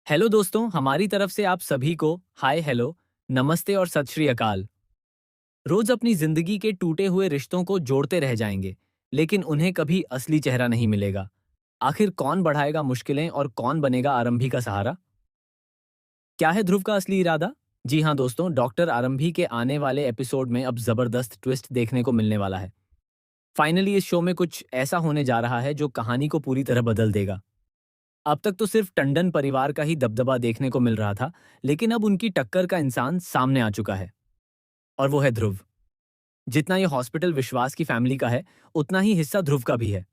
Hello दोस्तों, हमारी तरफ से आप सभी को हाय हेलो, नमस्ते और सत श्री अकाल। रोज अपनी जिंदगी के टूटे हुए रिश्तों को जोड़ते रह जाएंगे, लेकिन उन्हें कभी असली चेहरा नहीं मिलेगा। आखिर कौन बढ़ाएगा मुश्किलें और कौन बनेगा आरंभी का सहारा? क्या है ध्रुव का असली इरादा? जी हाँ दोस्तों, डॉक्टर आरंभी के आने वाले एपिसोड में अब जबरदस्त ट्विस्ट देखने को मिलने वाला है। फाइनली इस शो में कुछ ऐसा होने जा रहा है जो कहानी को पूरी तरह बदल देगा। अब तक तो सिर्फ टंडन परिवार का ही दबदबा देखने को मिल रहा था, लेकिन अब उनकी टक्कर का इंसान सामने आ चुका है, और वो है ध्रुव। जितना ये हॉस्पिटल विश्वास की फैमिली का है, उतना ही हिस्सा ध्रुव का भी है।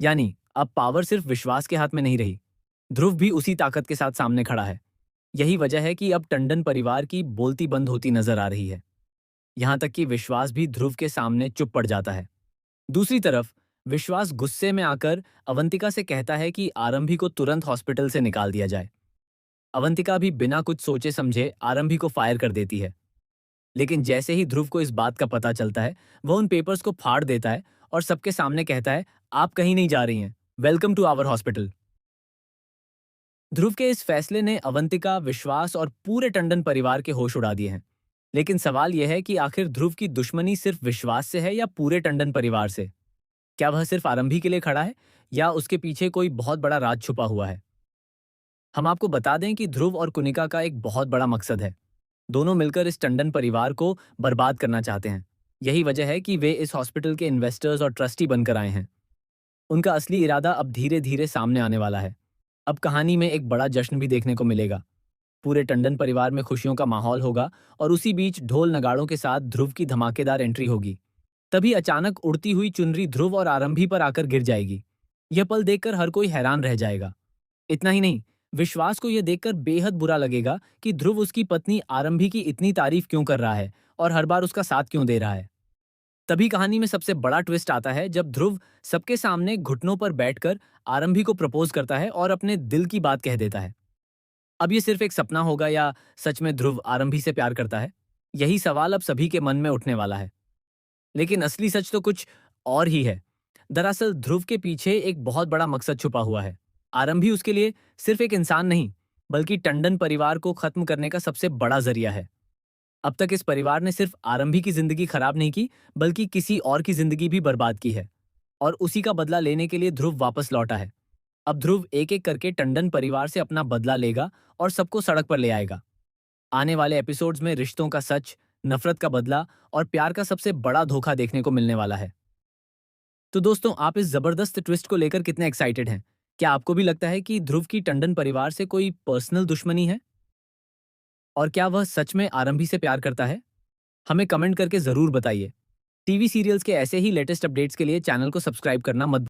यानी अब पावर सिर्फ विश्वास के हाथ में नहीं रही, ध्रुव भी उसी ताकत के साथ सामने खड़ा है। यही वजह है कि अब टंडन परिवार की बोलती बंद होती नजर आ रही है। यहां तक कि विश्वास भी ध्रुव के सामने चुप पड़ जाता है। दूसरी तरफ विश्वास गुस्से में आकर अवंतिका से कहता है कि आरंभी को तुरंत हॉस्पिटल से निकाल दिया जाए। अवंतिका भी बिना कुछ सोचे समझे आरंभी को फायर कर देती है। लेकिन जैसे ही ध्रुव को इस बात का पता चलता है, वह उन पेपर्स को फाड़ देता है और सबके सामने कहता है, आप कहीं नहीं जा रही हैं, वेलकम टू आवर हॉस्पिटल। ध्रुव के इस फैसले ने अवंतिका, विश्वास और पूरे टंडन परिवार के होश उड़ा दिए हैं। लेकिन सवाल यह है कि आखिर ध्रुव की दुश्मनी सिर्फ विश्वास से है या पूरे टंडन परिवार से? क्या वह सिर्फ आरंभी के लिए खड़ा है, या उसके पीछे कोई बहुत बड़ा राज छुपा हुआ है? हम आपको बता दें कि ध्रुव और कुनिका का एक बहुत बड़ा मकसद है। दोनों मिलकर इस टंडन परिवार को बर्बाद करना चाहते हैं। यही वजह है कि वे इस हॉस्पिटल के इन्वेस्टर्स और ट्रस्टी बनकर आए हैं। उनका असली इरादा अब धीरे धीरे सामने आने वाला है। अब कहानी में एक बड़ा जश्न भी देखने को मिलेगा। पूरे टंडन परिवार में खुशियों का माहौल होगा, और उसी बीच ढोल नगाड़ों के साथ ध्रुव की धमाकेदार एंट्री होगी। तभी अचानक उड़ती हुई चुनरी ध्रुव और आरंभी पर आकर गिर जाएगी। यह पल देखकर हर कोई हैरान रह जाएगा। इतना ही नहीं, विश्वास को यह देखकर बेहद बुरा लगेगा कि ध्रुव उसकी पत्नी आरंभी की इतनी तारीफ क्यों कर रहा है और हर बार उसका साथ क्यों दे रहा है। तभी कहानी में सबसे बड़ा ट्विस्ट आता है जब ध्रुव सबके सामने घुटनों पर बैठकर आरंभी को प्रपोज करता है और अपने दिल की बात कह देता है। अब ये सिर्फ एक सपना होगा या सच में ध्रुव आरंभी से प्यार करता है? यही सवाल अब सभी के मन में उठने वाला है। लेकिन असली सच तो कुछ और ही है। दरअसल ध्रुव के पीछे एक बहुत बड़ा मकसद छुपा हुआ है। आरंभी उसके लिए सिर्फ एक इंसान नहीं, बल्कि टंडन परिवार को खत्म करने का सबसे बड़ा जरिया है। अब तक इस परिवार ने सिर्फ आरंभी की जिंदगी खराब नहीं की, बल्कि किसी और की जिंदगी भी बर्बाद की है। और उसी का बदला लेने के लिए ध्रुव वापस लौटा है। अब ध्रुव एक एक करके टंडन परिवार से अपना बदला लेगा और सबको सड़क पर ले आएगा। आने वाले एपिसोड्स में रिश्तों का सच, नफरत का बदला और प्यार का सबसे बड़ा धोखा देखने को मिलने वाला है। तो दोस्तों, आप इस जबरदस्त ट्विस्ट को लेकर कितने एक्साइटेड हैं? क्या आपको भी लगता है कि ध्रुव की टंडन परिवार से कोई पर्सनल दुश्मनी है? और क्या वह सच में आरंभी से प्यार करता है? हमें कमेंट करके जरूर बताइए। टीवी सीरियल्स के ऐसे ही लेटेस्ट अपडेट्स के लिए चैनल को सब्सक्राइब करना मत